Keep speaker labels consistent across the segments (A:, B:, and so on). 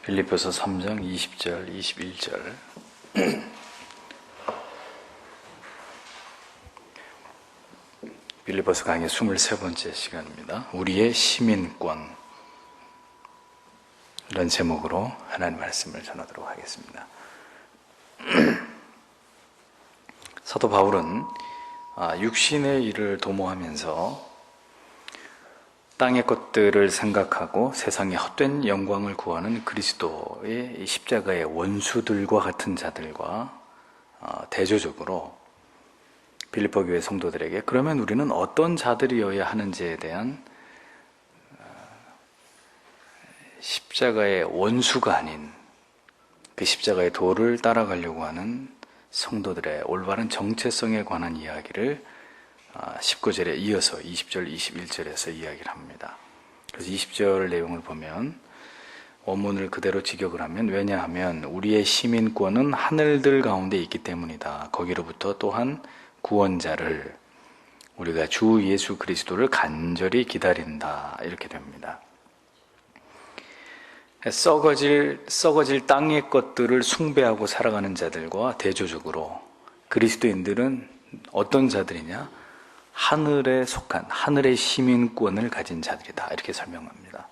A: 빌립보서 3장 20절, 21절. 빌립보서 강의 23번째 시간입니다. 우리의 시민권, 이런 제목으로 하나님 말씀을 전하도록 하겠습니다. 사도 바울은 육신의 일을 도모하면서 땅의 것들을 생각하고 세상의 헛된 영광을 구하는 그리스도의 십자가의 원수들과 같은 자들과 대조적으로 빌립보 교회 성도들에게 그러면 우리는 어떤 자들이어야 하는지에 대한 십자가의 원수가 아닌 그 십자가의 도를 따라가려고 하는 성도들의 올바른 정체성에 관한 이야기를 19절에 이어서 20절, 21절에서 이야기를 합니다. 그래서 20절 내용을 보면 원문을 그대로 직역을 하면 왜냐하면 우리의 시민권은 하늘들 가운데 있기 때문이다. 거기로부터 또한 구원자를 우리가 주 예수 그리스도를 간절히 기다린다. 이렇게 됩니다. 썩어질 땅의 것들을 숭배하고 살아가는 자들과 대조적으로 그리스도인들은 어떤 자들이냐? 하늘에 속한 하늘의 시민권을 가진 자들이다. 이렇게 설명합니다.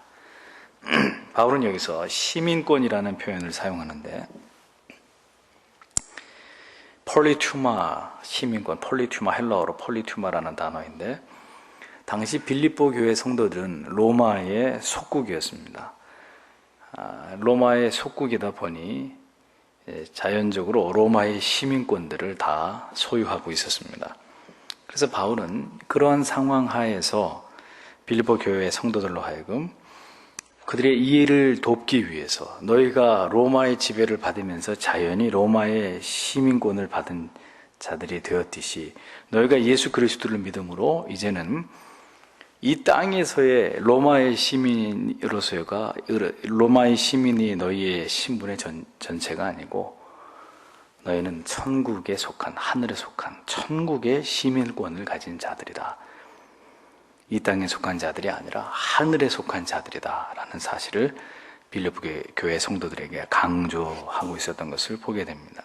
A: 바울은 여기서 시민권이라는 표현을 사용하는데 폴리투마, 시민권, 폴리투마, 헬라어로 폴리투마라는 단어인데 당시 빌립보 교회 성도들은 로마의 속국이었습니다. 로마의 속국이다 보니 자연적으로 로마의 시민권들을 다 소유하고 있었습니다. 그래서 바울은 그러한 상황 하에서 빌립보 교회의 성도들로 하여금 그들의 이해를 돕기 위해서 너희가 로마의 지배를 받으면서 자연히 로마의 시민권을 받은 자들이 되었듯이 너희가 예수 그리스도를 믿음으로 이제는 이 땅에서의 로마의 시민으로서가 로마의 시민이 너희의 신분의 전체가 아니고 너희는 천국에 속한 하늘에 속한 천국의 시민권을 가진 자들이다. 이 땅에 속한 자들이 아니라 하늘에 속한 자들이다 라는 사실을 빌립보 교회 성도들에게 강조하고 있었던 것을 보게 됩니다.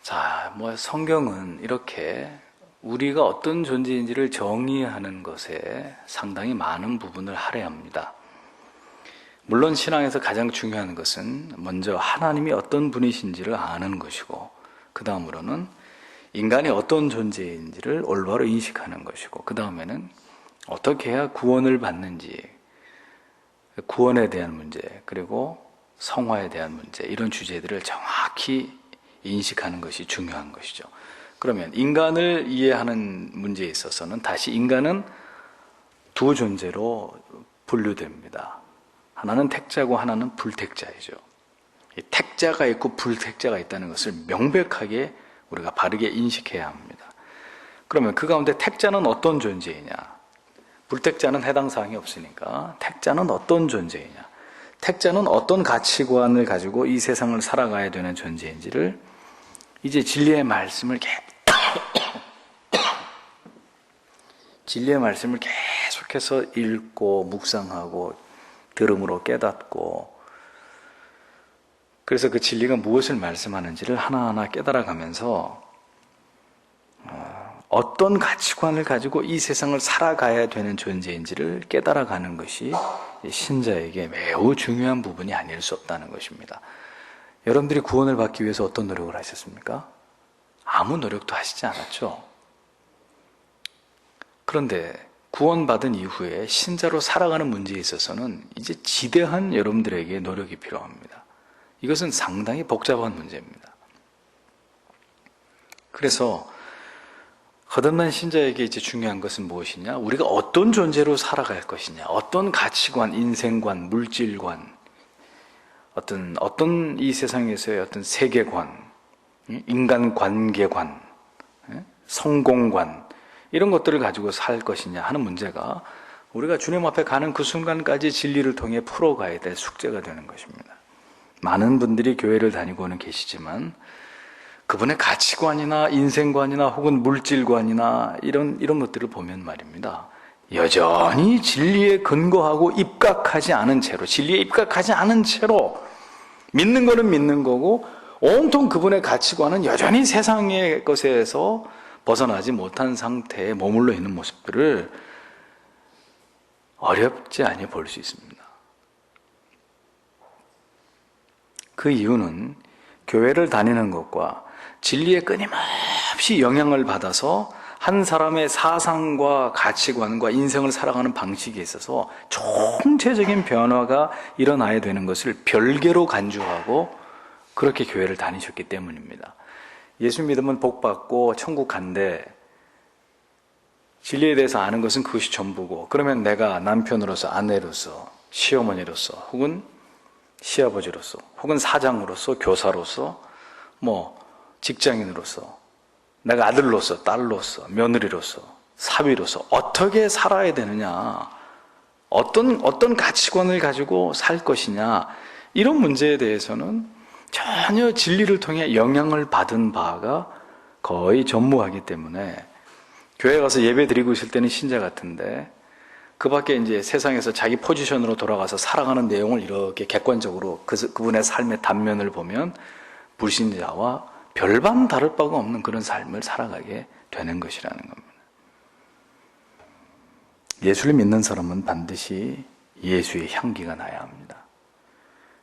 A: 자, 성경은 이렇게 우리가 어떤 존재인지를 정의하는 것에 상당히 많은 부분을 할애합니다. 물론 신앙에서 가장 중요한 것은 먼저 하나님이 어떤 분이신지를 아는 것이고 그 다음으로는 인간이 어떤 존재인지를 올바로 인식하는 것이고 그 다음에는 어떻게 해야 구원을 받는지 구원에 대한 문제 그리고 성화에 대한 문제 이런 주제들을 정확히 인식하는 것이 중요한 것이죠. 그러면 인간을 이해하는 문제에 있어서는 다시 인간은 두 존재로 분류됩니다. 하나는 택자고 하나는 불택자이죠. 택자가 있고 불택자가 있다는 것을 명백하게 우리가 바르게 인식해야 합니다. 그러면 그 가운데 택자는 어떤 존재이냐? 불택자는 해당 사항이 없으니까 택자는 어떤 존재이냐? 택자는 어떤 가치관을 가지고 이 세상을 살아가야 되는 존재인지를 이제 진리의 말씀을 계속해서 읽고 묵상하고 들음으로 깨닫고 그래서 그 진리가 무엇을 말씀하는지를 하나하나 깨달아가면서 어떤 가치관을 가지고 이 세상을 살아가야 되는 존재인지를 깨달아가는 것이 신자에게 매우 중요한 부분이 아닐 수 없다는 것입니다. 여러분들이 구원을 받기 위해서 어떤 노력을 하셨습니까? 아무 노력도 하시지 않았죠. 그런데 구원받은 이후에 신자로 살아가는 문제에 있어서는 이제 지대한 여러분들에게 노력이 필요합니다. 이것은 상당히 복잡한 문제입니다. 그래서 거듭난 신자에게 이제 중요한 것은 무엇이냐? 우리가 어떤 존재로 살아갈 것이냐? 어떤 가치관, 인생관, 물질관, 어떤 이 세상에서의 어떤 세계관, 인간관계관, 성공관 이런 것들을 가지고 살 것이냐 하는 문제가 우리가 주님 앞에 가는 그 순간까지 진리를 통해 풀어가야 될 숙제가 되는 것입니다. 많은 분들이 교회를 다니고는 계시지만 그분의 가치관이나 인생관이나 혹은 물질관이나 이런 것들을 보면 말입니다. 여전히 진리에 근거하고 입각하지 않은 채로, 진리에 입각하지 않은 채로 믿는 거는 믿는 거고 온통 그분의 가치관은 여전히 세상의 것에서 벗어나지 못한 상태에 머물러 있는 모습들을 어렵지 않이 볼 수 있습니다. 그 이유는 교회를 다니는 것과 진리에 끊임없이 영향을 받아서 한 사람의 사상과 가치관과 인생을 살아가는 방식에 있어서 총체적인 변화가 일어나야 되는 것을 별개로 간주하고 그렇게 교회를 다니셨기 때문입니다. 예수 믿으면 복 받고 천국 간대, 진리에 대해서 아는 것은 그것이 전부고, 그러면 내가 남편으로서, 아내로서, 시어머니로서, 혹은 시아버지로서, 혹은 사장으로서, 교사로서, 직장인으로서, 내가 아들로서, 딸로서, 며느리로서, 사위로서 어떻게 살아야 되느냐, 어떤 가치관을 가지고 살 것이냐, 이런 문제에 대해서는 전혀 진리를 통해 영향을 받은 바가 거의 전무하기 때문에 교회 가서 예배 드리고 있을 때는 신자 같은데 그 밖에 이제 세상에서 자기 포지션으로 돌아가서 살아가는 내용을 이렇게 객관적으로 그분의 삶의 단면을 보면 불신자와 별반 다를 바가 없는 그런 삶을 살아가게 되는 것이라는 겁니다. 예수를 믿는 사람은 반드시 예수의 향기가 나야 합니다.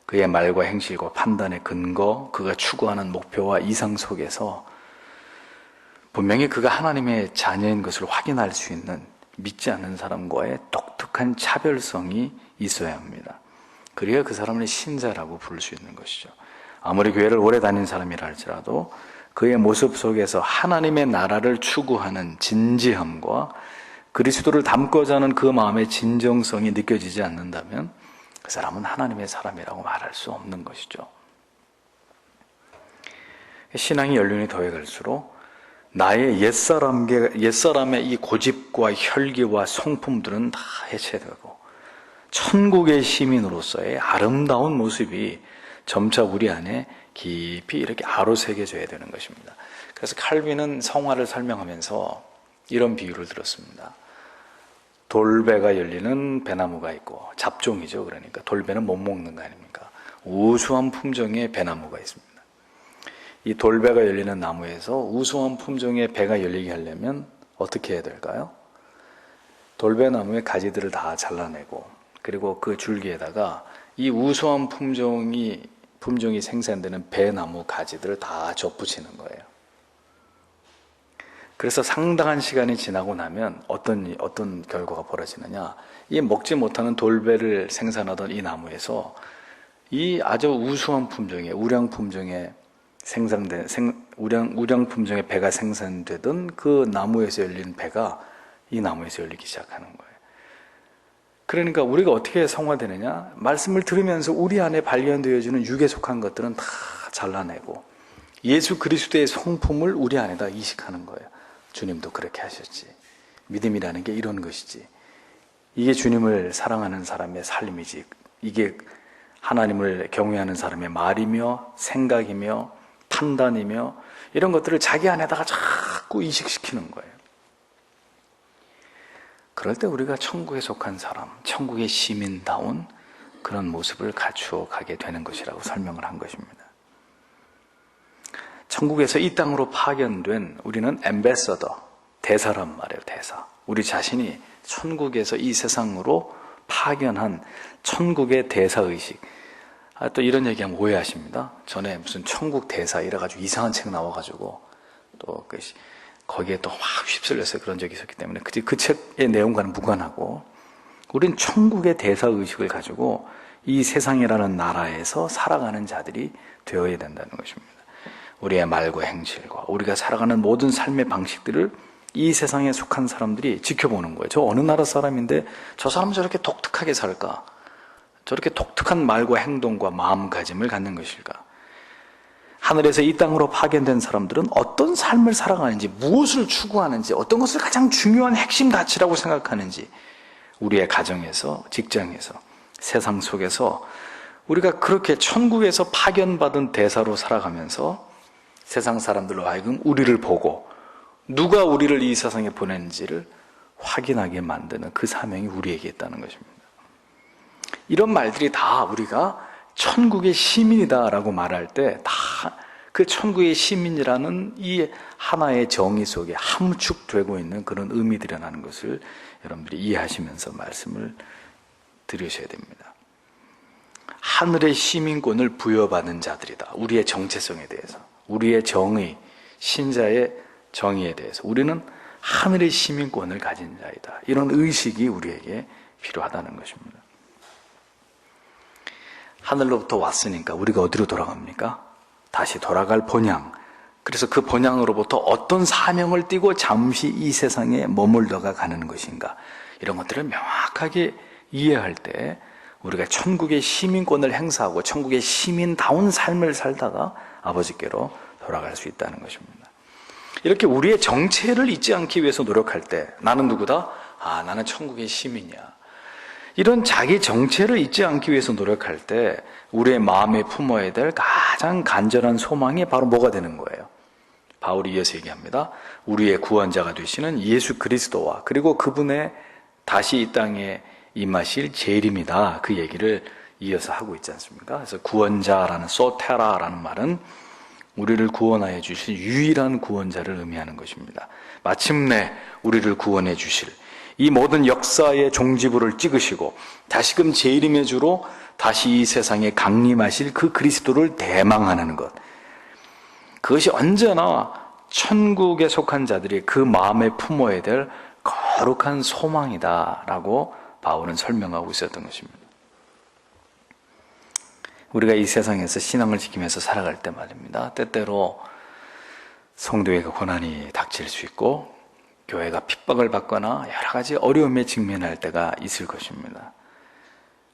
A: 그의 말과 행실과 판단의 근거, 그가 추구하는 목표와 이상 속에서 분명히 그가 하나님의 자녀인 것을 확인할 수 있는 믿지 않는 사람과의 독특한 차별성이 있어야 합니다. 그래야 그 사람을 신자라고 부를 수 있는 것이죠. 아무리 교회를 오래 다닌 사람이라 할지라도 그의 모습 속에서 하나님의 나라를 추구하는 진지함과 그리스도를 닮고자 하는 그 마음의 진정성이 느껴지지 않는다면 그 사람은 하나님의 사람이라고 말할 수 없는 것이죠. 신앙이 연륜이 더해갈수록 나의 옛사람의 이 고집과 혈기와 성품들은 다 해체되고 천국의 시민으로서의 아름다운 모습이 점차 우리 안에 깊이 이렇게 아로새겨져야 되는 것입니다. 그래서 칼빈은 성화를 설명하면서 이런 비유를 들었습니다. 돌배가 열리는 배나무가 있고, 잡종이죠. 그러니까 돌배는 못 먹는 거 아닙니까? 우수한 품종의 배나무가 있습니다. 이 돌배가 열리는 나무에서 우수한 품종의 배가 열리게 하려면 어떻게 해야 될까요? 돌배나무의 가지들을 다 잘라내고, 그리고 그 줄기에다가 이 우수한 품종이 생산되는 배나무 가지들을 다 접붙이는 거예요. 그래서 상당한 시간이 지나고 나면 어떤 결과가 벌어지느냐, 이 먹지 못하는 돌배를 생산하던 이 나무에서 이 아주 우수한 품종의 우량 품종의 배가 생산되던 그 나무에서 열린 배가 이 나무에서 열리기 시작하는 거예요. 그러니까 우리가 어떻게 성화되느냐, 말씀을 들으면서 우리 안에 발견되어지는 육에 속한 것들은 다 잘라내고 예수 그리스도의 성품을 우리 안에다 이식하는 거예요. 주님도 그렇게 하셨지. 믿음이라는 게 이런 것이지. 이게 주님을 사랑하는 사람의 삶이지. 이게 하나님을 경외하는 사람의 말이며 생각이며 판단이며 이런 것들을 자기 안에다가 자꾸 이식시키는 거예요. 그럴 때 우리가 천국에 속한 사람, 천국의 시민다운 그런 모습을 갖추어 가게 되는 것이라고 설명을 한 것입니다. 천국에서 이 땅으로 파견된 우리는 앰베서더, 대사란 말이에요. 대사. 우리 자신이 천국에서 이 세상으로 파견한 천국의 대사의식. 또 이런 얘기하면 오해하십니다. 전에 무슨 천국 대사 이래가지고 이상한 책 나와가지고 또 거기에 또 확 휩쓸려서 그런 적이 있었기 때문에 그 책의 내용과는 무관하고 우린 천국의 대사의식을 가지고 이 세상이라는 나라에서 살아가는 자들이 되어야 된다는 것입니다. 우리의 말과 행실과 우리가 살아가는 모든 삶의 방식들을 이 세상에 속한 사람들이 지켜보는 거예요. 저 어느 나라 사람인데 저 사람은 저렇게 독특하게 살까? 저렇게 독특한 말과 행동과 마음가짐을 갖는 것일까? 하늘에서 이 땅으로 파견된 사람들은 어떤 삶을 살아가는지, 무엇을 추구하는지, 어떤 것을 가장 중요한 핵심 가치라고 생각하는지, 우리의 가정에서, 직장에서, 세상 속에서 우리가 그렇게 천국에서 파견받은 대사로 살아가면서 세상 사람들로 하여금 우리를 보고 누가 우리를 이 세상에 보냈는지를 확인하게 만드는 그 사명이 우리에게 있다는 것입니다. 이런 말들이 다 우리가 천국의 시민이다라고 말할 때 다 그 천국의 시민이라는 이 하나의 정의 속에 함축되고 있는 그런 의미들이라는 것을 여러분들이 이해하시면서 말씀을 들으셔야 됩니다. 하늘의 시민권을 부여받은 자들이다. 우리의 정체성에 대해서, 우리의 정의, 신자의 정의에 대해서 우리는 하늘의 시민권을 가진 자이다. 이런 의식이 우리에게 필요하다는 것입니다. 하늘로부터 왔으니까 우리가 어디로 돌아갑니까? 다시 돌아갈 본향. 그래서 그 본향으로부터 어떤 사명을 띠고 잠시 이 세상에 머물다가 가는 것인가, 이런 것들을 명확하게 이해할 때 우리가 천국의 시민권을 행사하고 천국의 시민다운 삶을 살다가 아버지께로 돌아갈 수 있다는 것입니다. 이렇게 우리의 정체를 잊지 않기 위해서 노력할 때 나는 누구다? 나는 천국의 시민이야. 이런 자기 정체를 잊지 않기 위해서 노력할 때 우리의 마음에 품어야 될 가장 간절한 소망이 바로 뭐가 되는 거예요? 바울이 이어서 얘기합니다. 우리의 구원자가 되시는 예수 그리스도와 그리고 그분의 다시 이 땅에 임하실 재림이다. 그 얘기를 이어서 하고 있지 않습니까? 그래서 구원자라는 소테라라는 말은 우리를 구원하여 주실 유일한 구원자를 의미하는 것입니다. 마침내 우리를 구원해 주실, 이 모든 역사의 종지부를 찍으시고 다시금 재림의 주로 다시 이 세상에 강림하실 그 그리스도를 대망하는 것, 그것이 언제나 천국에 속한 자들이 그 마음에 품어야 될 거룩한 소망이다라고 바울은 설명하고 있었던 것입니다. 우리가 이 세상에서 신앙을 지키면서 살아갈 때 말입니다, 때때로 성도에게 고난이 닥칠 수 있고 교회가 핍박을 받거나 여러 가지 어려움에 직면할 때가 있을 것입니다.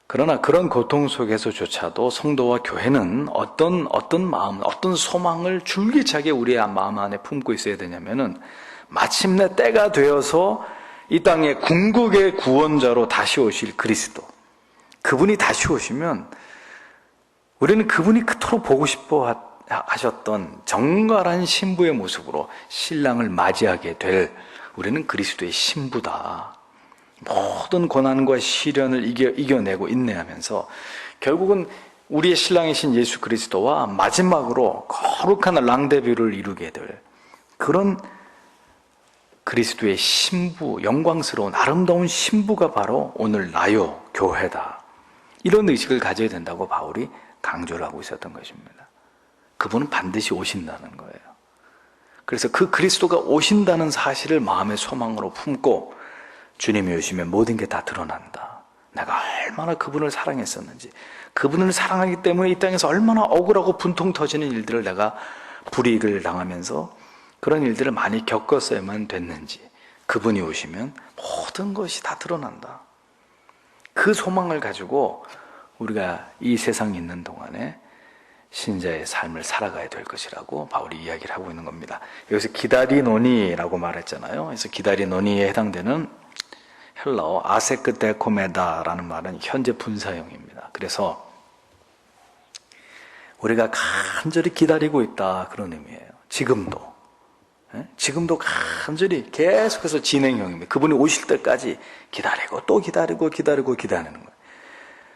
A: 그러나 그런 고통 속에서조차도 성도와 교회는 어떤 마음, 어떤 소망을 줄기차게 우리의 마음 안에 품고 있어야 되냐면은, 마침내 때가 되어서 이 땅에 궁극의 구원자로 다시 오실 그리스도, 그분이 다시 오시면 우리는 그분이 그토록 보고 싶어 하셨던 정갈한 신부의 모습으로 신랑을 맞이하게 될, 우리는 그리스도의 신부다. 모든 고난과 시련을 이겨내고 인내하면서 결국은 우리의 신랑이신 예수 그리스도와 마지막으로 거룩한 랑데뷰를 이루게 될 그런 그리스도의 신부, 영광스러운 아름다운 신부가 바로 오늘 나요 교회다. 이런 의식을 가져야 된다고 바울이 강조를 하고 있었던 것입니다. 그분은 반드시 오신다는 거예요. 그래서 그 그리스도가 오신다는 사실을 마음의 소망으로 품고 주님이 오시면 모든 게 다 드러난다. 내가 얼마나 그분을 사랑했었는지, 그분을 사랑하기 때문에 이 땅에서 얼마나 억울하고 분통 터지는 일들을 내가 불이익을 당하면서 그런 일들을 많이 겪었어야만 됐는지, 그분이 오시면 모든 것이 다 드러난다. 그 소망을 가지고 우리가 이 세상에 있는 동안에 신자의 삶을 살아가야 될 것이라고 바울이 이야기를 하고 있는 겁니다. 여기서 기다리노니라고 말했잖아요. 그래서 기다리노니에 해당되는 헬라어 아세크데코메다라는 말은 현재 분사형입니다. 그래서 우리가 간절히 기다리고 있다, 그런 의미예요. 지금도 간절히 계속해서 진행형입니다. 그분이 오실 때까지 기다리고 또 기다리고 기다리는 거예요.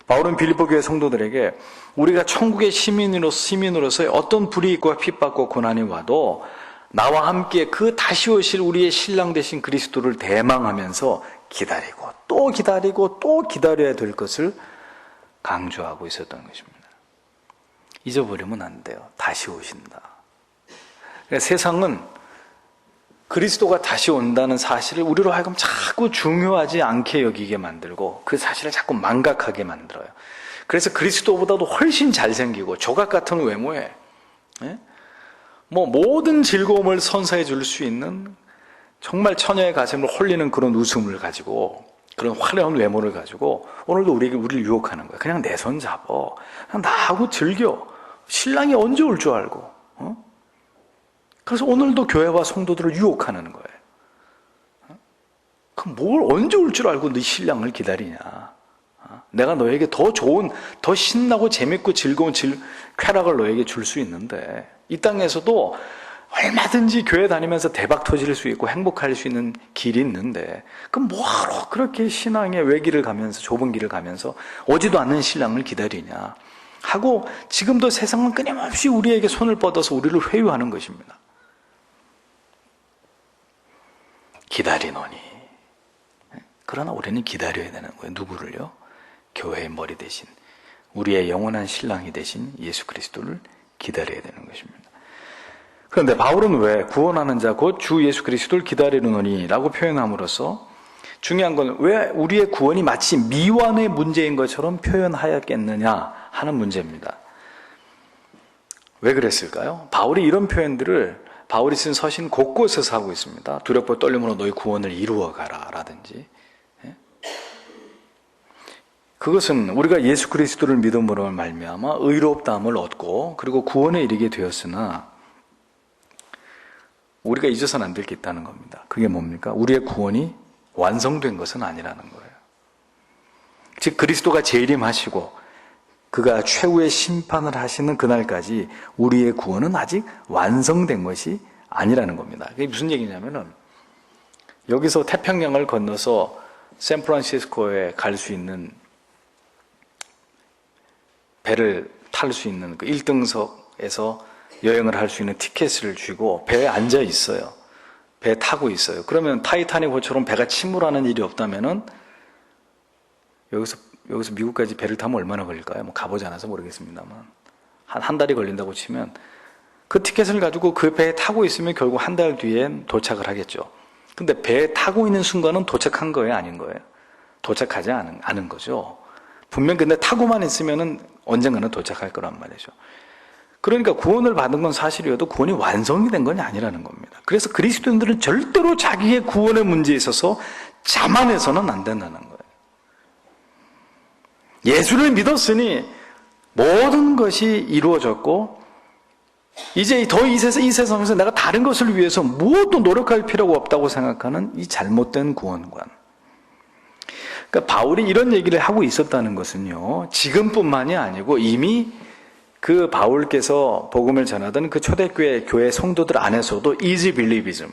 A: 바울은 빌립보 교회 성도들에게 우리가 천국의 시민으로서의 어떤 불이익과 핍박과 고난이 와도 나와 함께 그 다시 오실 우리의 신랑 되신 그리스도를 대망하면서 기다리고 또 기다려야 될 것을 강조하고 있었던 것입니다. 잊어버리면 안 돼요. 다시 오신다. 그러니까 세상은 그리스도가 다시 온다는 사실을 우리로 하여금 자꾸 중요하지 않게 여기게 만들고 그 사실을 자꾸 망각하게 만들어요. 그래서 그리스도보다도 훨씬 잘생기고 조각 같은 외모에 모든 즐거움을 선사해 줄 수 있는 정말 처녀의 가슴을 홀리는 그런 웃음을 가지고, 그런 화려한 외모를 가지고 오늘도 우리를 유혹하는 거예요. 그냥 내 손 잡어, 그냥 나하고 즐겨. 신랑이 언제 올 줄 알고. 그래서 오늘도 교회와 성도들을 유혹하는 거예요. 그럼 뭘 언제 올 줄 알고 네 신랑을 기다리냐. 내가 너에게 더 좋은, 더 신나고 재밌고 즐거운 쾌락을 너에게 줄 수 있는데, 이 땅에서도 얼마든지 교회 다니면서 대박 터질 수 있고 행복할 수 있는 길이 있는데, 그럼 뭐하러 그렇게 신앙의 외길을 가면서, 좁은 길을 가면서 오지도 않는 신랑을 기다리냐 하고, 지금도 세상은 끊임없이 우리에게 손을 뻗어서 우리를 회유하는 것입니다. 기다리노니. 그러나 우리는 기다려야 되는 거예요. 누구를요? 교회의 머리 대신, 우리의 영원한 신랑이 되신 예수 그리스도를 기다려야 되는 것입니다. 그런데 바울은 왜 구원하는 자 곧 주 예수 그리스도를 기다리노니 라고 표현함으로써 중요한 건 왜 우리의 구원이 마치 미완의 문제인 것처럼 표현하였겠느냐 하는 문제입니다. 왜 그랬을까요? 바울이 이런 표현들을 바울이 쓴 서신 곳곳에서 하고 있습니다. 두렵고 떨림으로 너희 구원을 이루어가라 라든지. 그것은 우리가 예수 그리스도를 믿음으로 말미암아 의롭다함을 얻고 그리고 구원에 이르게 되었으나 우리가 잊어서는 안 될 게 있다는 겁니다. 그게 뭡니까? 우리의 구원이 완성된 것은 아니라는 거예요. 즉 그리스도가 재림하시고 그가 최후의 심판을 하시는 그날까지 우리의 구원은 아직 완성된 것이 아니라는 겁니다. 그게 무슨 얘기냐면은 여기서 태평양을 건너서 샌프란시스코에 갈 수 있는 배를 탈 수 있는 그 1등석에서 여행을 할 수 있는 티켓을 쥐고 배에 앉아 있어요. 배에 타고 있어요. 그러면 타이타닉 호처럼 배가 침몰하는 일이 없다면은 여기서 미국까지 배를 타면 얼마나 걸릴까요? 뭐 가보지 않아서 모르겠습니다만 한 달이 걸린다고 치면 그 티켓을 가지고 그 배에 타고 있으면 결국 한 달 뒤엔 도착을 하겠죠. 근데 배에 타고 있는 순간은 도착한 거예요, 아닌 거예요? 도착하지 않은 거죠. 분명 근데 타고만 있으면은 언젠가는 도착할 거란 말이죠. 그러니까 구원을 받은 건 사실이어도 구원이 완성이 된 건 아니라는 겁니다. 그래서 그리스도인들은 절대로 자기의 구원의 문제에 있어서 자만해서는 안 된다는 거예요. 예수를 믿었으니 모든 것이 이루어졌고 이제 더 이 세상에서 내가 다른 것을 위해서 무엇도 노력할 필요가 없다고 생각하는 이 잘못된 구원관. 그러니까 바울이 이런 얘기를 하고 있었다는 것은요, 지금뿐만이 아니고 이미 그 바울께서 복음을 전하던 그 초대교회 교회 성도들 안에서도 easy believism,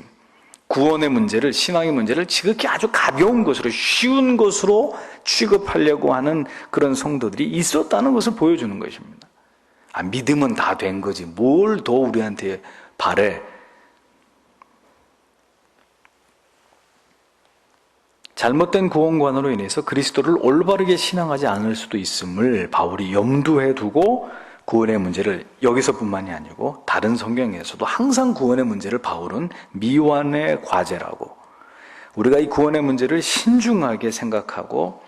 A: 구원의 문제를, 신앙의 문제를 지극히 아주 가벼운 것으로, 쉬운 것으로 취급하려고 하는 그런 성도들이 있었다는 것을 보여주는 것입니다. 아, 믿으면 다 된 거지. 뭘 더 우리한테 바래. 잘못된 구원관으로 인해서 그리스도를 올바르게 신앙하지 않을 수도 있음을 바울이 염두에 두고 구원의 문제를 여기서뿐만이 아니고 다른 성경에서도 항상 구원의 문제를 바울은 미완의 과제라고, 우리가 이 구원의 문제를 신중하게 생각하고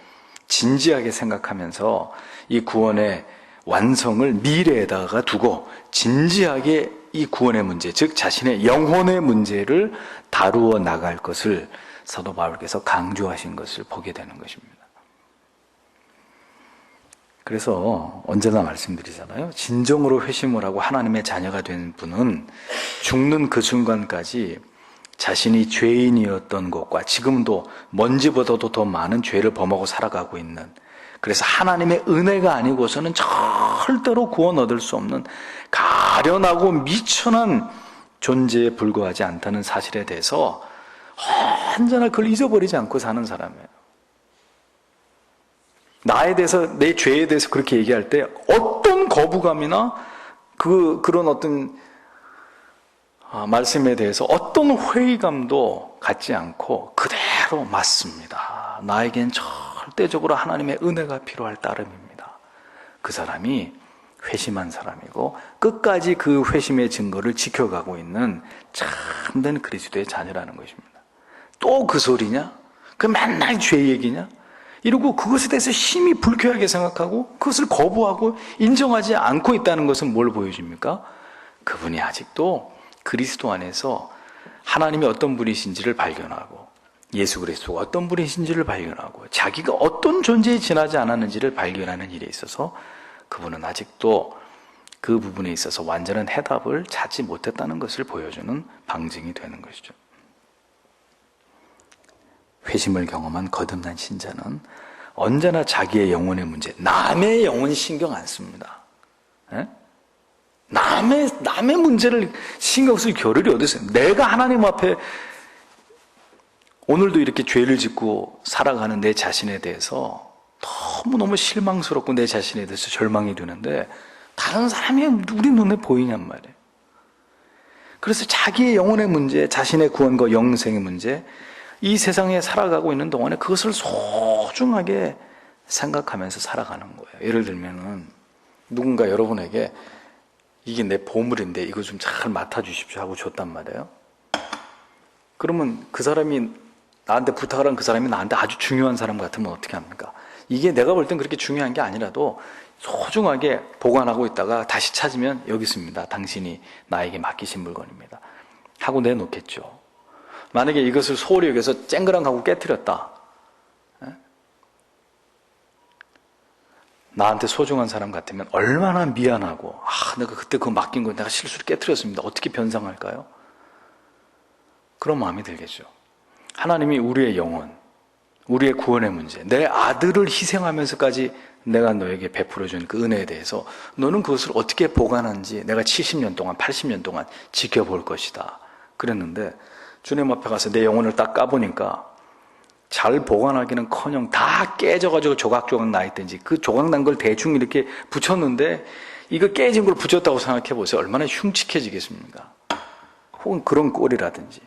A: 진지하게 생각하면서 이 구원의 완성을 미래에다가 두고 진지하게 이 구원의 문제, 즉 자신의 영혼의 문제를 다루어 나갈 것을 사도 바울께서 강조하신 것을 보게 되는 것입니다. 그래서 언제나 말씀드리잖아요. 진정으로 회심을 하고 하나님의 자녀가 된 분은 죽는 그 순간까지 자신이 죄인이었던 것과 지금도 먼지보다도 더 많은 죄를 범하고 살아가고 있는, 그래서 하나님의 은혜가 아니고서는 절대로 구원 얻을 수 없는 가련하고 미천한 존재에 불과하지 않다는 사실에 대해서 언제나 그걸 잊어버리지 않고 사는 사람이에요. 나에 대해서, 내 죄에 대해서 그렇게 얘기할 때 어떤 거부감이나 그런 어떤 말씀에 대해서 어떤 회의감도 갖지 않고 그대로 맞습니다. 나에겐 절대적으로 하나님의 은혜가 필요할 따름입니다. 그 사람이 회심한 사람이고 끝까지 그 회심의 증거를 지켜가고 있는 참된 그리스도의 자녀라는 것입니다. 또 그 소리냐? 그 맨날 죄 얘기냐? 이러고 그것에 대해서 심히 불쾌하게 생각하고 그것을 거부하고 인정하지 않고 있다는 것은 뭘 보여줍니까? 그분이 아직도 그리스도 안에서 하나님이 어떤 분이신지를 발견하고 예수 그리스도가 어떤 분이신지를 발견하고 자기가 어떤 존재에 지나지 않았는지를 발견하는 일에 있어서 그분은 아직도 그 부분에 있어서 완전한 해답을 찾지 못했다는 것을 보여주는 방증이 되는 것이죠. 회심을 경험한 거듭난 신자는 언제나 자기의 영혼의 문제, 남의 영혼 신경 안 씁니다. 에? 남의 문제를 신경 쓸 겨를이 어디 있어요? 내가 하나님 앞에 오늘도 이렇게 죄를 짓고 살아가는 내 자신에 대해서 너무너무 실망스럽고 내 자신에 대해서 절망이 되는데 다른 사람이 우리 눈에 보이냔 말이에요. 그래서 자기의 영혼의 문제, 자신의 구원과 영생의 문제, 이 세상에 살아가고 있는 동안에 그것을 소중하게 생각하면서 살아가는 거예요. 예를 들면은 누군가 여러분에게 이게 내 보물인데 이거 좀 잘 맡아주십시오 하고 줬단 말이에요. 그러면 그 사람이 나한테 부탁을 한 그 사람이 나한테 아주 중요한 사람 같으면 어떻게 합니까? 이게 내가 볼 땐 그렇게 중요한 게 아니라도 소중하게 보관하고 있다가 다시 찾으면 여기 있습니다. 당신이 나에게 맡기신 물건입니다. 하고 내놓겠죠. 만약에 이것을 소홀히 여기서 쨍그랑 하고 깨트렸다. 나한테 소중한 사람 같으면 얼마나 미안하고 내가 그때 그거 맡긴 거 내가 실수로 깨트렸습니다. 어떻게 변상할까요? 그런 마음이 들겠죠. 하나님이 우리의 영혼, 우리의 구원의 문제, 내 아들을 희생하면서까지 내가 너에게 베풀어준 그 은혜에 대해서 너는 그것을 어떻게 보관하는지 내가 70년 동안 80년 동안 지켜볼 것이다 그랬는데 주님 앞에 가서 내 영혼을 딱 까보니까 잘 보관하기는커녕 다 깨져가지고 조각조각 나있든지 그 조각난 걸 대충 이렇게 붙였는데 이거 깨진 걸 붙였다고 생각해 보세요. 얼마나 흉측해지겠습니까? 혹은 그런 꼴이라든지.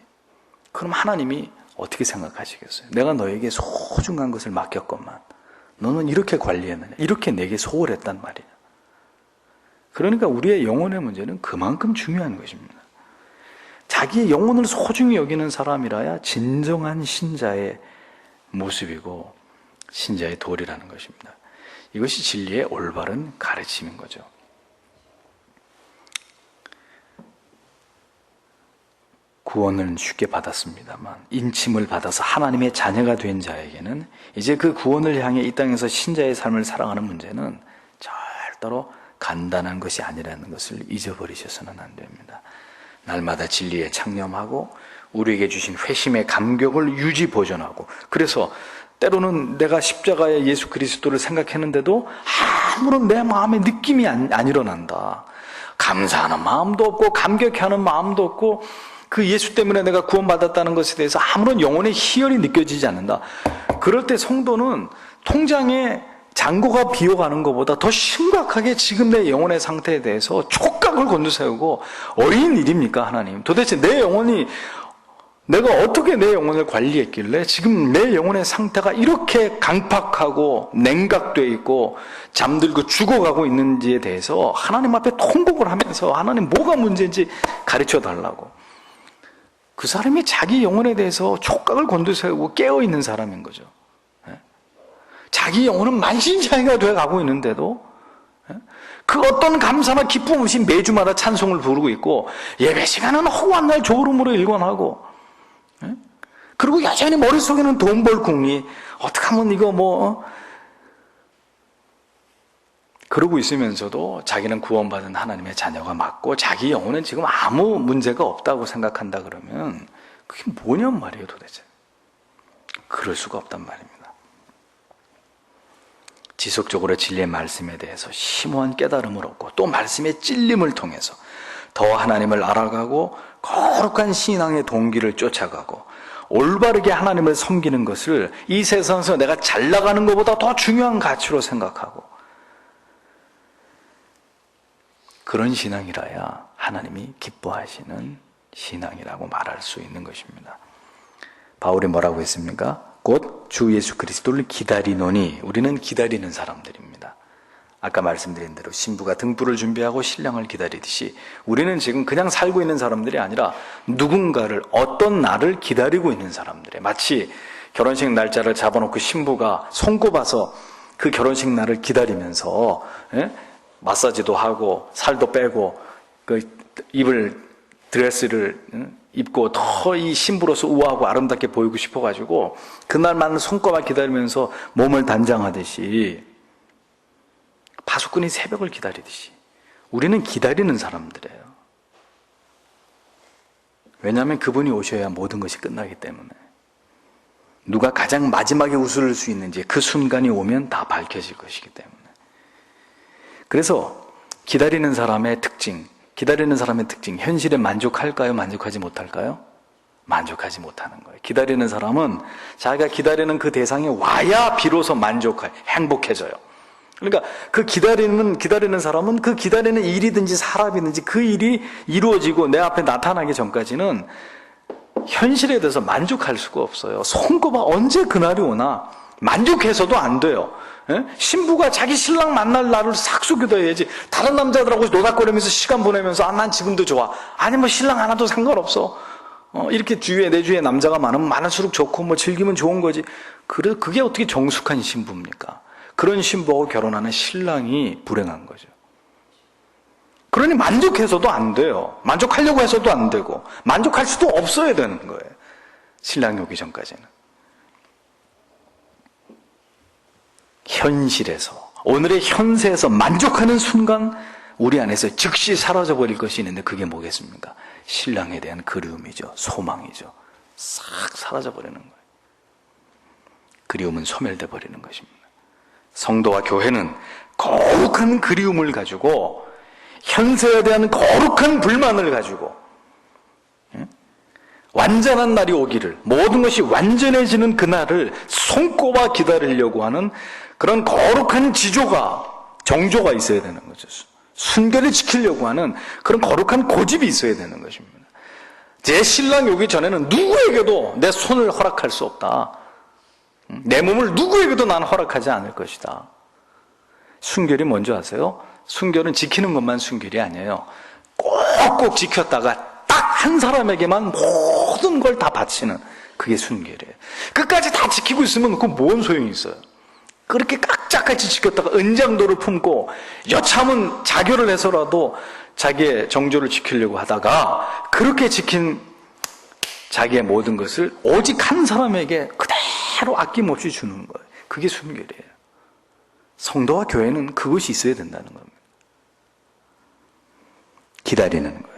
A: 그럼 하나님이 어떻게 생각하시겠어요? 내가 너에게 소중한 것을 맡겼건만 너는 이렇게 관리했느냐? 이렇게 내게 소홀했단 말이냐? 그러니까 우리의 영혼의 문제는 그만큼 중요한 것입니다. 자기의 영혼을 소중히 여기는 사람이라야 진정한 신자의 모습이고 신자의 도리라는 것입니다. 이것이 진리의 올바른 가르침인 거죠. 구원을 쉽게 받았습니다만 인침을 받아서 하나님의 자녀가 된 자에게는 이제 그 구원을 향해 이 땅에서 신자의 삶을 살아가는 문제는 절대로 간단한 것이 아니라는 것을 잊어버리셔서는 안 됩니다. 날마다 진리에 창념하고 우리에게 주신 회심의 감격을 유지 보존하고, 그래서 때로는 내가 십자가의 예수 그리스도를 생각했는데도 아무런 내 마음의 느낌이 안 일어난다. 감사하는 마음도 없고 감격해하는 마음도 없고 그 예수 때문에 내가 구원받았다는 것에 대해서 아무런 영혼의 희열이 느껴지지 않는다. 그럴 때 성도는 통장에 잔고가 비어가는 것보다 더 심각하게 지금 내 영혼의 상태에 대해서 촉각을 곤두세우고 어린 일입니까 하나님? 도대체 내 영혼이 내가 어떻게 내 영혼을 관리했길래 지금 내 영혼의 상태가 이렇게 강팍하고 냉각되어 있고 잠들고 죽어가고 있는지에 대해서 하나님 앞에 통곡을 하면서 하나님 뭐가 문제인지 가르쳐 달라고. 그 사람이 자기 영혼에 대해서 촉각을 곤두세우고 깨어있는 사람인 거죠. 자기 영혼은 만신창이가 되어가고 있는데도 그 어떤 감사나 기쁨 없이 매주마다 찬송을 부르고 있고 예배 시간은 허구한 날 졸음으로 일관하고 그리고 여전히 머릿속에는 돈 벌 궁리, 어떻게 하면 이거 그러고 있으면서도 자기는 구원받은 하나님의 자녀가 맞고 자기 영혼은 지금 아무 문제가 없다고 생각한다 그러면 그게 뭐냔 말이에요 도대체. 그럴 수가 없단 말입니다. 지속적으로 진리의 말씀에 대해서 심오한 깨달음을 얻고 또 말씀의 찔림을 통해서 더 하나님을 알아가고 거룩한 신앙의 동기를 쫓아가고 올바르게 하나님을 섬기는 것을 이 세상에서 내가 잘 나가는 것보다 더 중요한 가치로 생각하고 그런 신앙이라야 하나님이 기뻐하시는 신앙이라고 말할 수 있는 것입니다. 바울이 뭐라고 했습니까? 곧 주 예수 그리스도를 기다리노니, 우리는 기다리는 사람들입니다. 아까 말씀드린 대로 신부가 등불을 준비하고 신랑을 기다리듯이 우리는 지금 그냥 살고 있는 사람들이 아니라 누군가를, 어떤 날을 기다리고 있는 사람들이에요. 마치 결혼식 날짜를 잡아놓고 신부가 손꼽아서 그 결혼식 날을 기다리면서 마사지도 하고 살도 빼고 입을 드레스를 입고 더 이 신부로서 우아하고 아름답게 보이고 싶어가지고 그날만을 손꼽아 기다리면서 몸을 단장하듯이 파수꾼이 새벽을 기다리듯이 우리는 기다리는 사람들이에요. 왜냐하면 그분이 오셔야 모든 것이 끝나기 때문에 누가 가장 마지막에 웃을 수 있는지 그 순간이 오면 다 밝혀질 것이기 때문에. 그래서 기다리는 사람의 특징, 현실에 만족할까요? 만족하지 못할까요? 만족하지 못하는 거예요. 기다리는 사람은 자기가 기다리는 그 대상이 와야 비로소 행복해져요. 그러니까 그 기다리는 사람은 그 기다리는 일이든지 사람이든지 그 일이 이루어지고 내 앞에 나타나기 전까지는 현실에 대해서 만족할 수가 없어요. 손꼽아 언제 그날이 오나 만족해서도 안 돼요. 예? 신부가 자기 신랑 만날 날을 싹수기도해야지. 다른 남자들하고 노닥거리면서 시간 보내면서 난 지금도 좋아. 아니 뭐 신랑 하나도 상관없어. 이렇게 내 주위에 남자가 많으면 많을수록 좋고 즐기면 좋은 거지. 그게 어떻게 정숙한 신부입니까? 그런 신부하고 결혼하는 신랑이 불행한 거죠. 그러니 만족해서도 안 돼요. 만족하려고 해서도 안 되고 만족할 수도 없어야 되는 거예요. 신랑이 오기 전까지는. 현실에서, 오늘의 현세에서 만족하는 순간 우리 안에서 즉시 사라져버릴 것이 있는데 그게 뭐겠습니까? 신랑에 대한 그리움이죠. 소망이죠. 싹 사라져버리는 거예요. 그리움은 소멸돼 버리는 것입니다. 성도와 교회는 거룩한 그리움을 가지고 현세에 대한 거룩한 불만을 가지고 완전한 날이 오기를, 모든 것이 완전해지는 그날을 손꼽아 기다리려고 하는 그런 거룩한 정조가 있어야 되는 거죠. 순결을 지키려고 하는 그런 거룩한 고집이 있어야 되는 것입니다. 제 신랑이 오기 전에는 누구에게도 내 손을 허락할 수 없다. 내 몸을 누구에게도 나는 허락하지 않을 것이다. 순결이 뭔지 아세요? 순결은 지키는 것만 순결이 아니에요. 꼭꼭 지켰다가 딱 한 사람에게만 모든 걸 다 바치는 그게 순결이에요. 끝까지 다 지키고 있으면 그건 뭔 소용이 있어요? 그렇게 깍짝같이 지켰다가 은장도를 품고 여참은 자교를 해서라도 자기의 정조를 지키려고 하다가 그렇게 지킨 자기의 모든 것을 오직 한 사람에게 그대로 아낌없이 주는 거예요. 그게 순결이에요. 성도와 교회는 그것이 있어야 된다는 겁니다. 기다리는 거예요.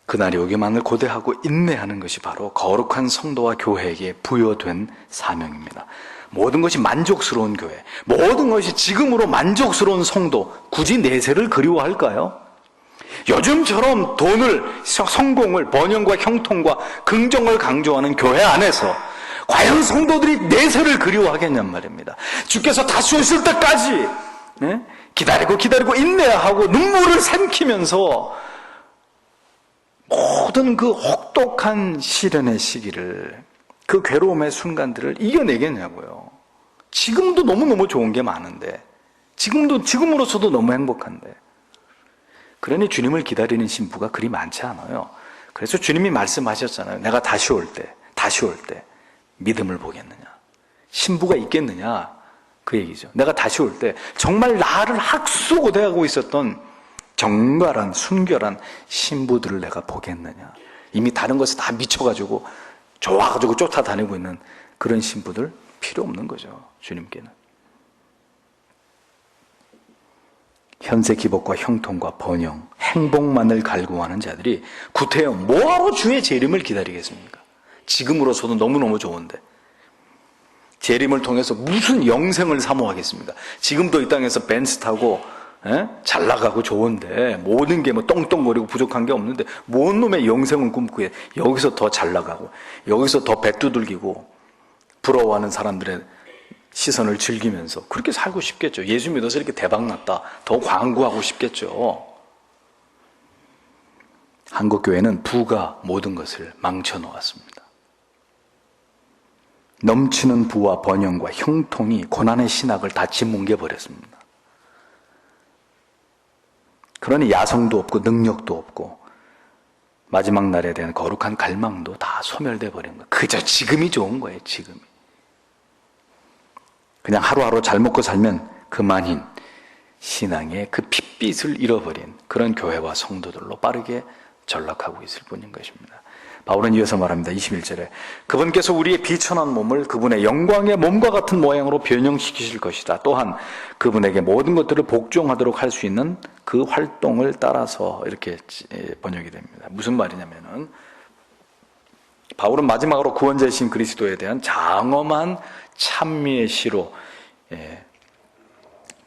A: 그날이 오기만을 고대하고 인내하는 것이 바로 거룩한 성도와 교회에게 부여된 사명입니다. 모든 것이 만족스러운 교회, 모든 것이 지금으로 만족스러운 성도, 굳이 내세를 그리워할까요? 요즘처럼 돈을, 성공을, 번영과 형통과 긍정을 강조하는 교회 안에서 과연 성도들이 내세를 그리워하겠냔 말입니다. 주께서 다시 오실 때까지 기다리고 인내하고 눈물을 삼키면서 모든 그 혹독한 시련의 시기를, 그 괴로움의 순간들을 이겨내겠냐고요. 지금도 너무너무 좋은 게 많은데, 지금으로서도 너무 행복한데. 그러니 주님을 기다리는 신부가 그리 많지 않아요. 그래서 주님이 말씀하셨잖아요. 내가 다시 올 때 믿음을 보겠느냐? 신부가 있겠느냐? 그 얘기죠. 내가 다시 올 때 정말 나를 학수고대하고 있었던 정갈한 순결한 신부들을 내가 보겠느냐? 이미 다른 것에 다 미쳐가지고 좋아가지고 쫓아다니고 있는 그런 신부들 필요 없는 거죠. 주님께는. 현세 기복과 형통과 번영, 행복만을 갈구하는 자들이 구태여 뭐하러 주의 재림을 기다리겠습니까? 지금으로서도 너무너무 좋은데 재림을 통해서 무슨 영생을 사모하겠습니까? 지금도 이 땅에서 벤츠 타고 잘 나가고 좋은데 모든 게 뭐 똥똥거리고 부족한 게 없는데 뭔 놈의 영생을 꿈꾸고 여기서 더 잘 나가고 여기서 더 배 두들기고 부러워하는 사람들의 시선을 즐기면서 그렇게 살고 싶겠죠. 예수 믿어서 이렇게 대박 났다. 더 광고하고 싶겠죠. 한국교회는 부가 모든 것을 망쳐놓았습니다. 넘치는 부와 번영과 형통이 고난의 신학을 다 짓뭉개버렸습니다. 그러니 야성도 없고 능력도 없고 마지막 날에 대한 거룩한 갈망도 다 소멸돼 버린 거예요. 그저 지금이 좋은 거예요. 지금이. 그냥 하루하루 잘 먹고 살면 그만인 신앙의 그 핏빛을 잃어버린 그런 교회와 성도들로 빠르게 전락하고 있을 뿐인 것입니다. 바울은 이어서 말합니다. 21절에 그분께서 우리의 비천한 몸을 그분의 영광의 몸과 같은 모양으로 변형시키실 것이다. 또한 그분에게 모든 것들을 복종하도록 할 수 있는 그 활동을 따라서 이렇게 번역이 됩니다. 무슨 말이냐면은 바울은 마지막으로 구원자이신 그리스도에 대한 장엄한 찬미의 시로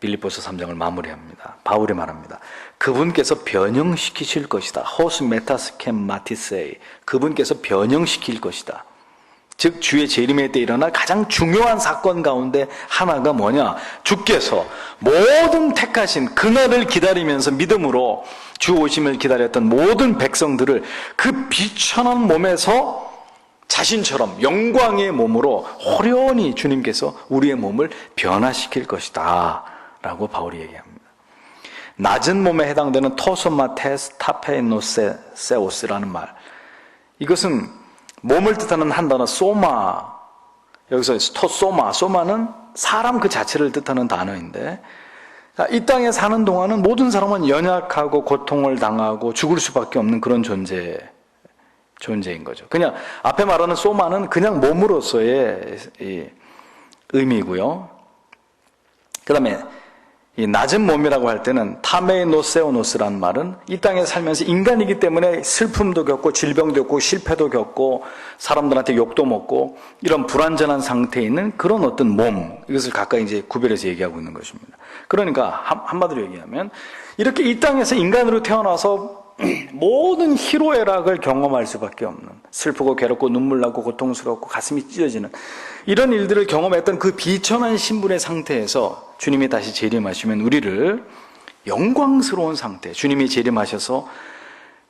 A: 빌립보서 3장을 마무리합니다. 바울이 말합니다. 그분께서 변형시키실 것이다. 호스 메타스캠 마티세이. 그분께서 변형시킬 것이다. 즉 주의 재림에 때 일어날 가장 중요한 사건 가운데 하나가 뭐냐? 주께서 모든 택하신 그날을 기다리면서 믿음으로 주 오심을 기다렸던 모든 백성들을 그 비천한 몸에서 자신처럼 영광의 몸으로 호련히 주님께서 우리의 몸을 변화시킬 것이다 라고 바울이 얘기합니다. 낮은 몸에 해당되는 토소마테스 타페노세오스라는 말, 이것은 몸을 뜻하는 한 단어 소마, 여기서 소마는 사람 그 자체를 뜻하는 단어인데, 이 땅에 사는 동안은 모든 사람은 연약하고 고통을 당하고 죽을 수밖에 없는 그런 존재인 거죠. 그냥 앞에 말하는 소마는 그냥 몸으로서의 의미고요. 그 다음에 이 낮은 몸이라고 할 때는 타메노세오노스라는 말은 이 땅에 살면서 인간이기 때문에 슬픔도 겪고 질병도 겪고 실패도 겪고 사람들한테 욕도 먹고 이런 불완전한 상태에 있는 그런 어떤 몸, 이것을 가까이 이제 구별해서 얘기하고 있는 것입니다. 그러니까 한마디로 얘기하면 이렇게 이 땅에서 인간으로 태어나서 모든 희로애락을 경험할 수밖에 없는, 슬프고 괴롭고 눈물 나고 고통스럽고 가슴이 찢어지는 이런 일들을 경험했던 그 비천한 신분의 상태에서 주님이 다시 재림하시면 우리를 영광스러운 상태, 주님이 재림하셔서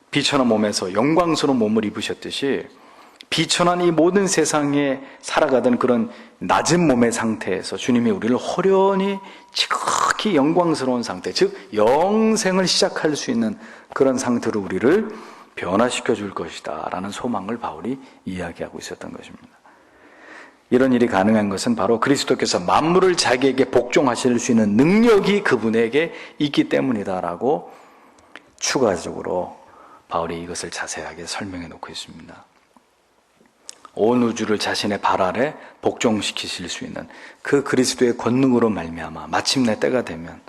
A: 비천한 몸에서 영광스러운 몸을 입으셨듯이 비천한 이 모든 세상에 살아가던 그런 낮은 몸의 상태에서 주님이 우리를 호련히 지극히 영광스러운 상태, 즉 영생을 시작할 수 있는 그런 상태로 우리를 변화시켜 줄 것이다 라는 소망을 바울이 이야기하고 있었던 것입니다. 이런 일이 가능한 것은 바로 그리스도께서 만물을 자기에게 복종하실 수 있는 능력이 그분에게 있기 때문이다라고 추가적으로 바울이 이것을 자세하게 설명해 놓고 있습니다. 온 우주를 자신의 발 아래 복종시키실 수 있는 그 그리스도의 권능으로 말미암아 마침내 때가 되면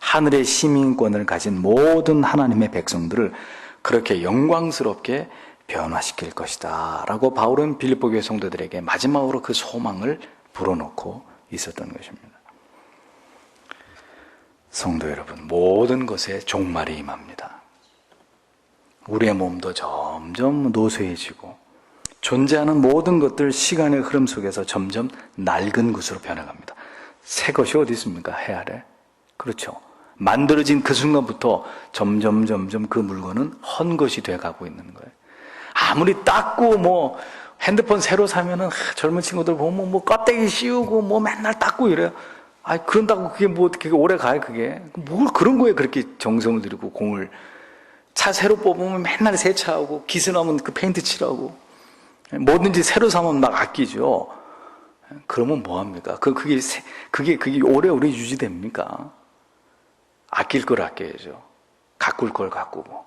A: 하늘의 시민권을 가진 모든 하나님의 백성들을 그렇게 영광스럽게 변화시킬 것이다 라고 바울은 빌립보 교회 성도들에게 마지막으로 그 소망을 불어넣고 있었던 것입니다. 성도 여러분, 모든 것에 종말이 임합니다. 우리의 몸도 점점 노쇠해지고 존재하는 모든 것들 시간의 흐름 속에서 점점 낡은 것으로 변해갑니다. 새 것이 어디 있습니까? 해 아래. 그렇죠. 만들어진 그 순간부터 점점 그 물건은 헌 것이 돼가고 있는 거예요. 아무리 닦고 핸드폰 새로 사면은 젊은 친구들 보면 껍데기 씌우고 맨날 닦고 이래요. 그런다고 그게 오래 가요, 그게. 뭘 그런 거에 그렇게 정성을 들이고 공을. 차 새로 뽑으면 맨날 세차하고 기스나면 그 페인트 칠하고. 뭐든지 새로 사면 막 아끼죠. 그러면 뭐합니까? 그게 오래오래 유지됩니까? 아낄 걸 아껴야죠. 가꿀 걸 가꾸고.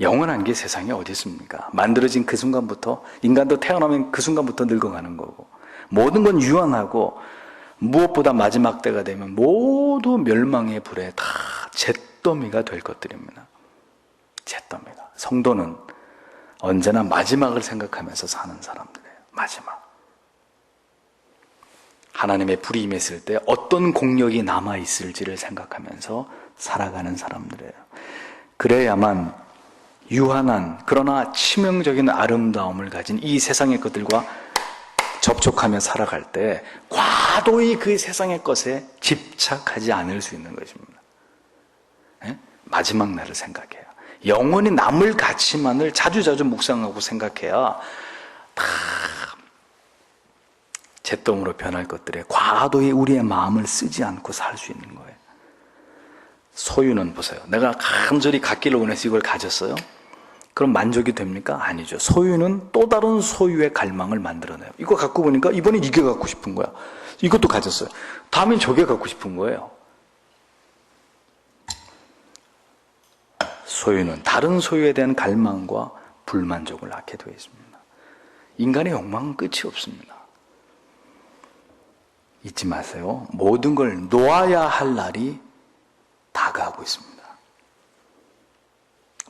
A: 영원한 게 세상에 어디 있습니까? 만들어진 그 순간부터, 인간도 태어나면 그 순간부터 늙어가는 거고, 모든 건 유한하고, 무엇보다 마지막 때가 되면 모두 멸망의 불에 다 잿더미가 될 것들입니다. 잿더미가. 성도는 언제나 마지막을 생각하면서 사는 사람들이에요. 마지막. 하나님의 불이 임했을 때 어떤 공력이 남아있을지를 생각하면서 살아가는 사람들이에요. 그래야만 유한한 그러나 치명적인 아름다움을 가진 이 세상의 것들과 접촉하며 살아갈 때 과도히 그 세상의 것에 집착하지 않을 수 있는 것입니다. 마지막 날을 생각해요. 영원히 남을 가치만을 자주자주 묵상하고 생각해야 다 잿더미로 변할 것들에 과도히 우리의 마음을 쓰지 않고 살 수 있는 거예요. 소유는 보세요. 내가 간절히 갖기를 원해서 이걸 가졌어요. 그럼 만족이 됩니까? 아니죠. 소유는 또 다른 소유의 갈망을 만들어내요. 이거 갖고 보니까 이번엔 이게 갖고 싶은 거야. 이것도 가졌어요. 다음엔 저게 갖고 싶은 거예요. 소유는 다른 소유에 대한 갈망과 불만족을 낳게 되어 있습니다. 인간의 욕망은 끝이 없습니다. 잊지 마세요. 모든 걸 놓아야 할 날이 다가오고 있습니다.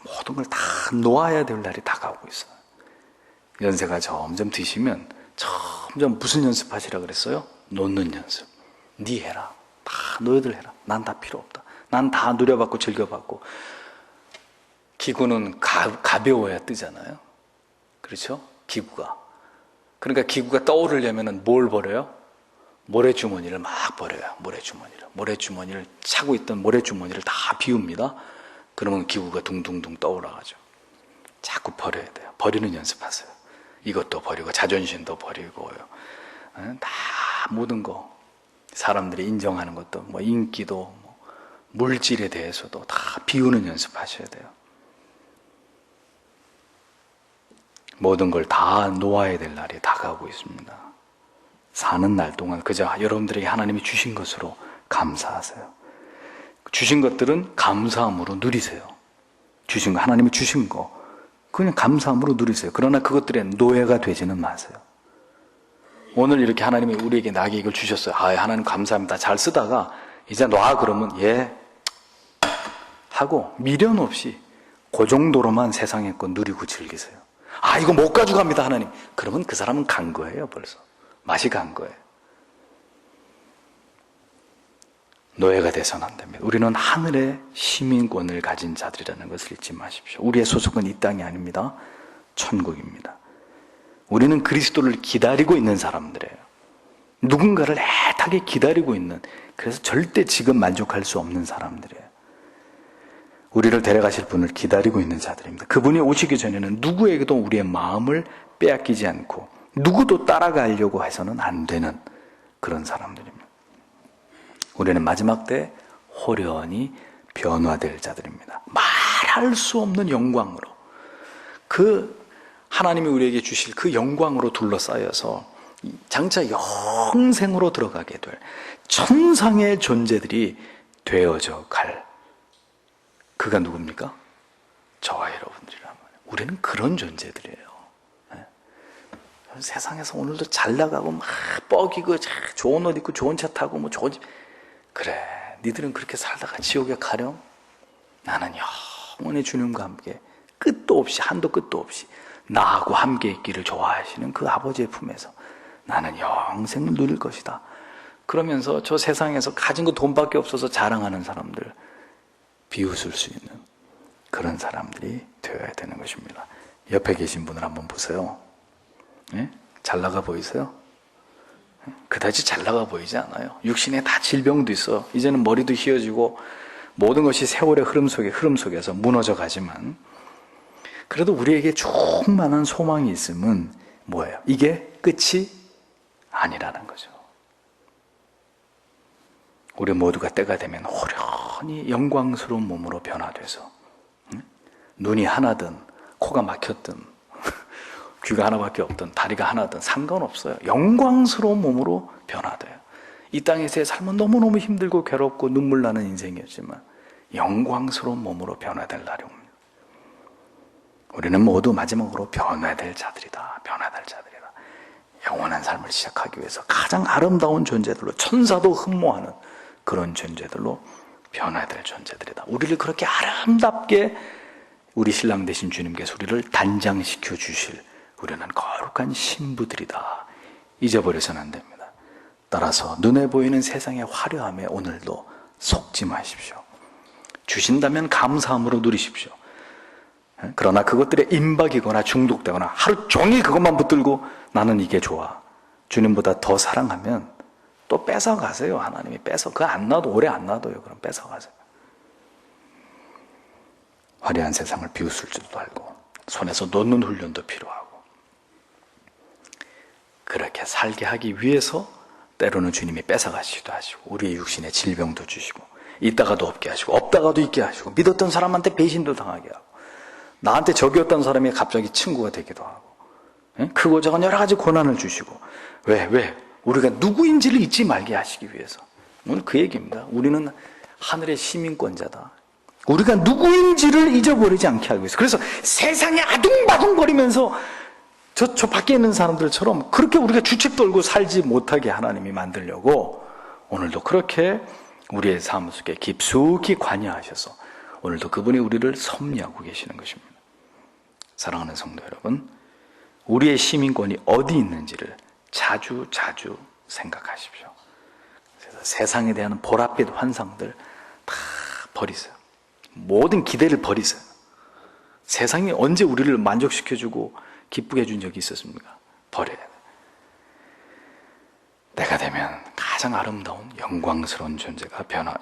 A: 모든 걸 다 놓아야 될 날이 다가오고 있어요. 연세가 점점 드시면 점점 무슨 연습하시라 그랬어요? 놓는 연습. 네 해라. 다 너희들 해라. 난 다 필요 없다. 난 다 누려봤고 즐겨봤고. 기구는 가벼워야 뜨잖아요. 그렇죠? 기구가. 그러니까 기구가 떠오르려면 뭘 버려요? 모래주머니를 막 버려요. 모래주머니를 차고 있던 모래주머니를 다 비웁니다. 그러면 기구가 둥둥둥 떠올라가죠. 자꾸 버려야 돼요. 버리는 연습하세요. 이것도 버리고 자존심도 버리고요. 다 모든 거 사람들이 인정하는 것도 뭐 인기도 뭐 물질에 대해서도 다 비우는 연습하셔야 돼요. 모든 걸 다 놓아야 될 날이 다가오고 있습니다. 사는 날 동안 그저 여러분들에게 하나님이 주신 것으로 감사하세요. 주신 것들은 감사함으로 누리세요. 주신 거, 하나님이 주신 거 그냥 감사함으로 누리세요. 그러나 그것들의 노예가 되지는 마세요. 오늘 이렇게 하나님이 우리에게 나에게 이걸 주셨어요. 하나님 감사합니다. 잘 쓰다가 이제 놔 그러면 예 하고 미련 없이 그 정도로만 세상의 것 누리고 즐기세요. 이거 못 가져갑니다 하나님. 그러면 그 사람은 간 거예요. 벌써 맛이 간 거예요. 노예가 돼서는 안 됩니다. 우리는 하늘의 시민권을 가진 자들이라는 것을 잊지 마십시오. 우리의 소속은 이 땅이 아닙니다. 천국입니다. 우리는 그리스도를 기다리고 있는 사람들이에요. 누군가를 애타게 기다리고 있는, 그래서 절대 지금 만족할 수 없는 사람들이에요. 우리를 데려가실 분을 기다리고 있는 자들입니다. 그분이 오시기 전에는 누구에게도 우리의 마음을 빼앗기지 않고 누구도 따라가려고 해서는 안 되는 그런 사람들입니다. 우리는 마지막 때 호련히 변화될 자들입니다. 말할 수 없는 영광으로, 그 하나님이 우리에게 주실 그 영광으로 둘러싸여서 장차 영생으로 들어가게 될 천상의 존재들이 되어져 갈, 그가 누굽니까? 저와 여러분들이란 말이에요. 우리는 그런 존재들이에요. 세상에서 오늘도 잘 나가고 막 뻐기고 좋은 옷 입고 좋은 차 타고 뭐 좋은 집, 그래 니들은 그렇게 살다가 지옥에 가렴? 나는 영원히 주님과 함께 끝도 없이 한도 끝도 없이 나하고 함께 있기를 좋아하시는 그 아버지의 품에서 나는 영생을 누릴 것이다. 그러면서 저 세상에서 가진 거 돈밖에 없어서 자랑하는 사람들 비웃을 수 있는 그런 사람들이 되어야 되는 것입니다. 옆에 계신 분을 한번 보세요. 예? 잘 나가 보이세요? 그다지 잘 나가 보이지 않아요. 육신에 다 질병도 있어. 이제는 머리도 휘어지고 모든 것이 세월의 흐름 속에서 무너져 가지만 그래도 우리에게 충만한 소망이 있음은 뭐예요? 이게 끝이 아니라는 거죠. 우리 모두가 때가 되면 호련히 영광스러운 몸으로 변화돼서 눈이 하나든 코가 막혔든 귀가 하나밖에 없든 다리가 하나든 상관없어요. 영광스러운 몸으로 변화돼요. 이 땅에서의 삶은 너무너무 힘들고 괴롭고 눈물 나는 인생이었지만 영광스러운 몸으로 변화될 날이 옵니다. 우리는 모두 마지막으로 변화될 자들이다. 변화될 자들이다. 영원한 삶을 시작하기 위해서 가장 아름다운 존재들로, 천사도 흠모하는 그런 존재들로 변화될 존재들이다. 우리를 그렇게 아름답게 우리 신랑 되신 주님께서 우리를 단장시켜 주실 우리는 거룩한 신부들이다. 잊어버려서는 안 됩니다. 따라서 눈에 보이는 세상의 화려함에 오늘도 속지 마십시오. 주신다면 감사함으로 누리십시오. 그러나 그것들에 임박이거나 중독되거나 하루 종일 그것만 붙들고 나는 이게 좋아, 주님보다 더 사랑하면 또 뺏어가세요. 하나님이 그거 안 놔도, 오래 안 놔둬요. 그럼 뺏어가세요. 화려한 세상을 비웃을 줄도 알고 손에서 놓는 훈련도 필요하고, 그렇게 살게 하기 위해서 때로는 주님이 뺏어가시기도 하시고 우리의 육신에 질병도 주시고 있다가도 없게 하시고 없다가도 있게 하시고 믿었던 사람한테 배신도 당하게 하고 나한테 적이었던 사람이 갑자기 친구가 되기도 하고 크고 작은 여러 가지 고난을 주시고 왜? 우리가 누구인지를 잊지 말게 하시기 위해서. 오늘 그 얘기입니다. 우리는 하늘의 시민권자다. 우리가 누구인지를 잊어버리지 않게 하기 위해서. 그래서 세상에 아둥바둥거리면서 저 밖에 있는 사람들처럼 그렇게 우리가 주책 떨고 살지 못하게 하나님이 만들려고 오늘도 그렇게 우리의 삶 속에 깊숙이 관여하셔서 오늘도 그분이 우리를 섭리하고 계시는 것입니다. 사랑하는 성도 여러분, 우리의 시민권이 어디 있는지를 자주 생각하십시오. 그래서 세상에 대한 보랏빛 환상들 다 버리세요. 모든 기대를 버리세요. 세상이 언제 우리를 만족시켜주고 기쁘게 해준 적이 있었습니까? 버려야 돼요. 내가 되면 가장 아름다운 영광스러운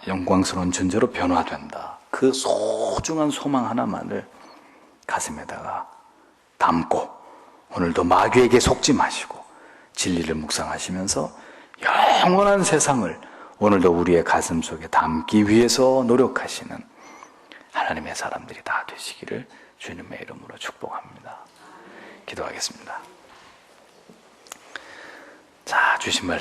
A: 영광스러운 존재로 변화된다. 그 소중한 소망 하나만을 가슴에다가 담고 오늘도 마귀에게 속지 마시고 진리를 묵상하시면서 영원한 세상을 오늘도 우리의 가슴 속에 담기 위해서 노력하시는 하나님의 사람들이 다 되시기를 주님의 이름으로 축복합니다. 기도하겠습니다. 자, 주신 말씀